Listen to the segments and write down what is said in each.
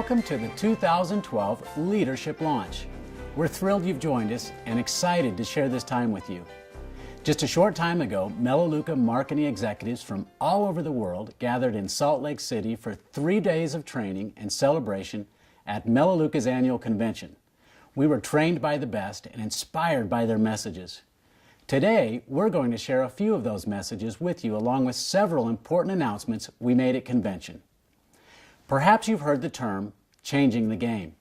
Welcome to the 2012 Leadership Launch. We're thrilled you've joined us and excited to share this time with you. Just a short time ago, Melaleuca marketing executives from all over the world gathered in Salt Lake City for 3 days of training and celebration at Melaleuca's annual convention. We were trained by the best and inspired by their messages. Today, we're going to share a few of those messages with you along with several important announcements we made at convention. Perhaps you've heard the term, changing the game.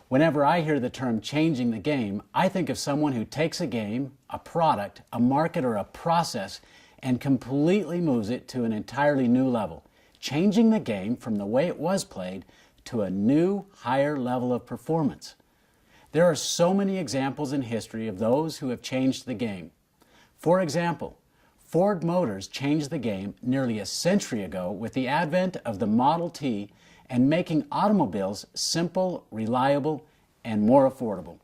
Whenever I hear the term changing the game, I think of someone who takes a game, a product, a market, or a process and completely moves it to an entirely new level, changing the game from the way it was played to a new, higher level of performance. There are so many examples in history of those who have changed the game. For example, Ford Motors changed the game nearly a century ago with the advent of the Model T and making automobiles simple, reliable, and more affordable.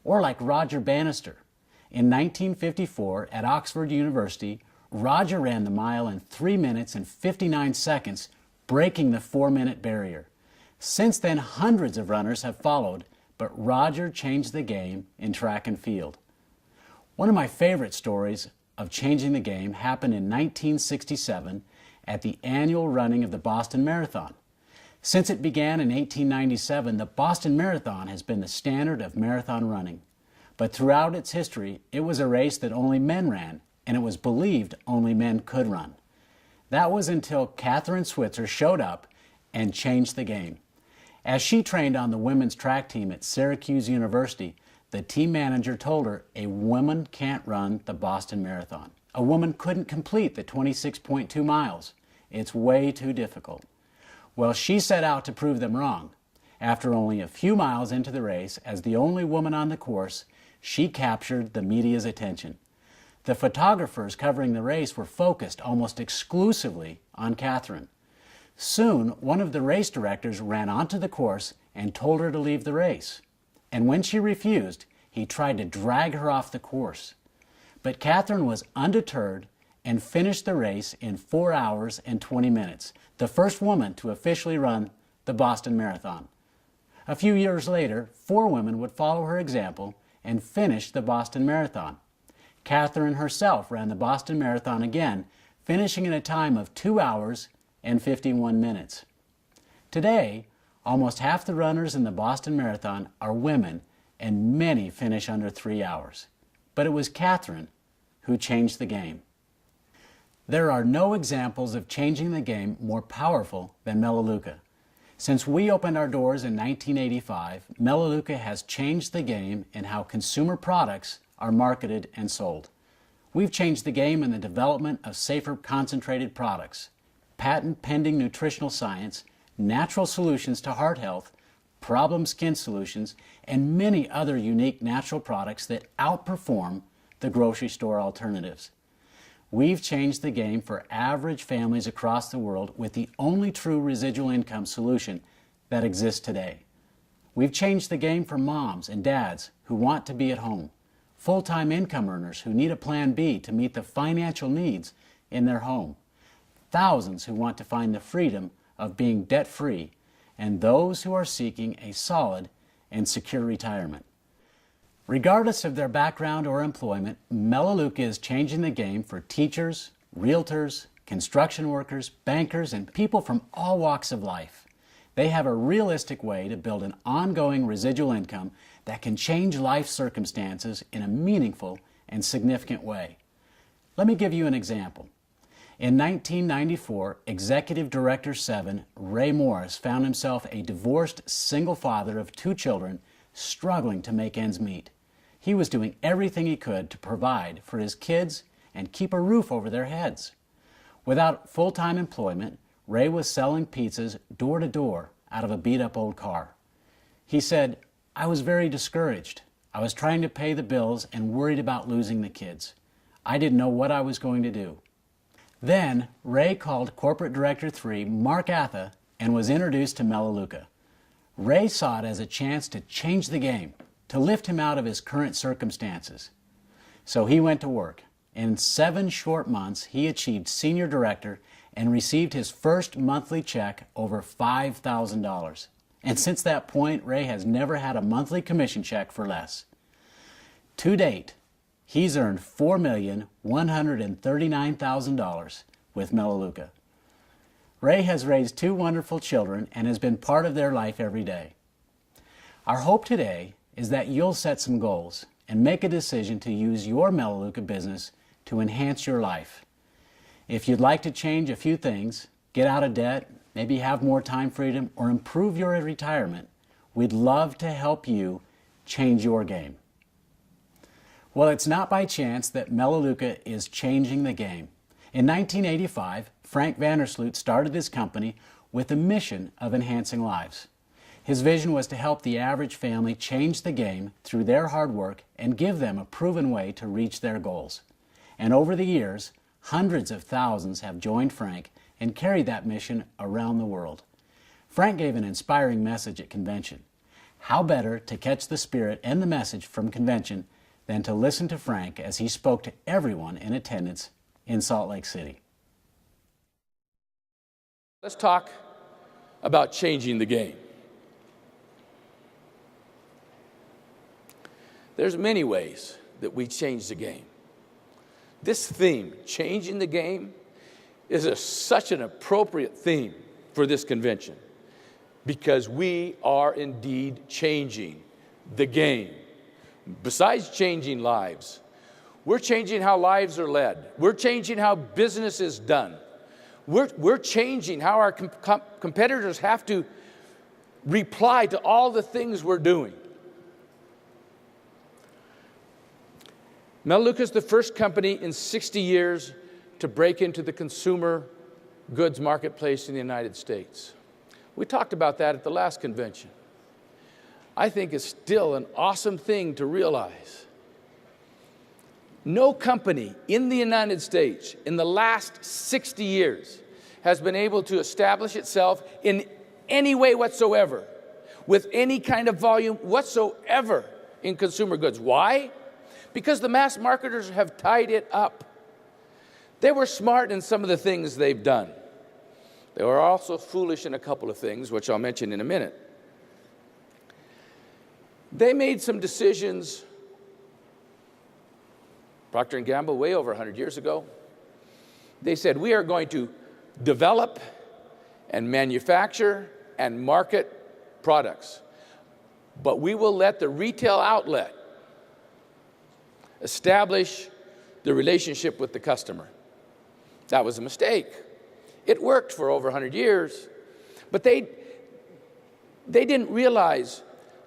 Or like Roger Bannister. In 1954 at Oxford University, Roger ran the mile in 3 minutes and 59 seconds, breaking the 4-minute barrier. Since then, hundreds of runners have followed, but Roger changed the game in track and field. One of my favorite stories of changing the game happened in 1967 at the annual running of the Boston Marathon. Since it began in 1897, the Boston Marathon has been the standard of marathon running. But throughout its history, it was a race that only men ran, and it was believed only men could run. That was until Kathrine Switzer showed up and changed the game. As she trained on the women's track team at Syracuse University, the team manager told her a woman can't run the Boston Marathon. A woman couldn't complete the 26.2 miles. It's way too difficult. Well, she set out to prove them wrong. After only a few miles into the race, as the only woman on the course, she captured the media's attention. The photographers covering the race were focused almost exclusively on Kathrine. Soon, one of the race directors ran onto the course and told her to leave the race. And when she refused, he tried to drag her off the course. But Kathrine was undeterred and finished the race in 4 hours and 20 minutes, the first woman to officially run the Boston Marathon. A few years later, 4 women would follow her example and finish the Boston Marathon. Kathrine herself ran the Boston Marathon again, finishing in a time of 2 hours and 51 minutes. Today, almost half the runners in the Boston Marathon are women, and many finish under 3 hours. But it was Kathrine who changed the game. There are no examples of changing the game more powerful than Melaleuca. Since we opened our doors in 1985, Melaleuca has changed the game in how consumer products are marketed and sold. We've changed the game in the development of safer concentrated products, patent-pending nutritional science, natural solutions to heart health, problem skin solutions, and many other unique natural products that outperform the grocery store alternatives. We've changed the game for average families across the world with the only true residual income solution that exists today. We've changed the game for moms and dads who want to be at home, full-time income earners who need a plan B to meet the financial needs in their home, thousands who want to find the freedom of being debt-free, and those who are seeking a solid and secure retirement. Regardless of their background or employment, Melaleuca is changing the game for teachers, realtors, construction workers, bankers, and people from all walks of life. They have a realistic way to build an ongoing residual income that can change life circumstances in a meaningful and significant way. Let me give you an example. In 1994, Executive Director 7, Ray Morris, found himself a divorced single father of 2 children struggling to make ends meet. He was doing everything he could to provide for his kids and keep a roof over their heads. Without full-time employment, Ray was selling pizzas door to door out of a beat-up old car. He said, "I was very discouraged. I was trying to pay the bills and worried about losing the kids. I didn't know what I was going to do." Then, Ray called Corporate Director 3, Mark Atha, and was introduced to Melaleuca. Ray saw it as a chance to change the game, to lift him out of his current circumstances. So he went to work. In 7 short months, he achieved Senior Director and received his first monthly check over $5,000. And since that point, Ray has never had a monthly commission check for less. To date, he's earned $4,139,000 with Melaleuca. Ray has raised 2 wonderful children and has been part of their life every day. Our hope today is that you'll set some goals and make a decision to use your Melaleuca business to enhance your life. If you'd like to change a few things, get out of debt, maybe have more time freedom, or improve your retirement, we'd love to help you change your game. Well, it's not by chance that Melaleuca is changing the game. In 1985, Frank Vandersloot started his company with a mission of enhancing lives. His vision was to help the average family change the game through their hard work and give them a proven way to reach their goals. And over the years, hundreds of thousands have joined Frank and carried that mission around the world. Frank gave an inspiring message at convention. How better to catch the spirit and the message from convention than to listen to Frank as he spoke to everyone in attendance in Salt Lake City. Let's talk about changing the game. There's many ways that we change the game. This theme, changing the game, is such an appropriate theme for this convention because we are indeed changing the game. Besides changing lives, we're changing how lives are led. We're changing how business is done. We're changing how our competitors have to reply to all the things we're doing. Melaleuca is the first company in 60 years to break into the consumer goods marketplace in the United States. We talked about that at the last convention. I think it's still an awesome thing to realize. No company in the United States in the last 60 years has been able to establish itself in any way whatsoever, with any kind of volume whatsoever in consumer goods. Why? Because the mass marketers have tied it up. They were smart in some of the things they've done. They were also foolish in a couple of things, which I'll mention in a minute. They made some decisions, Procter & Gamble, way over 100 years ago. They said, we are going to develop and manufacture and market products, but we will let the retail outlet establish the relationship with the customer. That was a mistake. It worked for over 100 years, but they didn't realize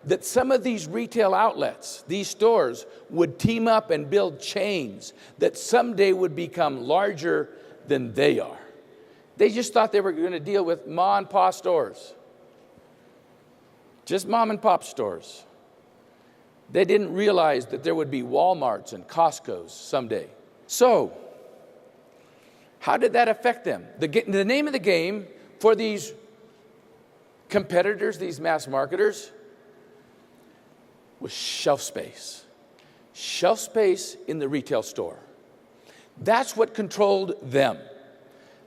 that some of these retail outlets, these stores, would team up and build chains that someday would become larger than they are. They just thought they were going to deal with ma and pa stores. Just mom and pop stores. They didn't realize that there would be Walmarts and Costco's someday. So, how did that affect them? The name of the game for these competitors, these mass marketers, was shelf space. Shelf space in the retail store. That's what controlled them.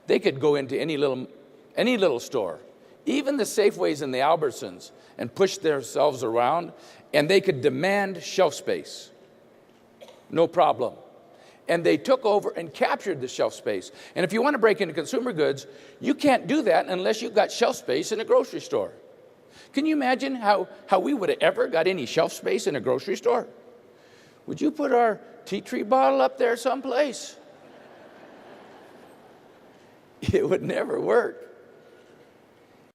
They could go into any little store, even the Safeways and the Albertsons, and push themselves around, and they could demand shelf space. No problem. And they took over and captured the shelf space. And if you want to break into consumer goods, you can't do that unless you've got shelf space in a grocery store. Can you imagine how we would have ever got any shelf space in a grocery store? Would you put our tea tree bottle up there someplace? It would never work.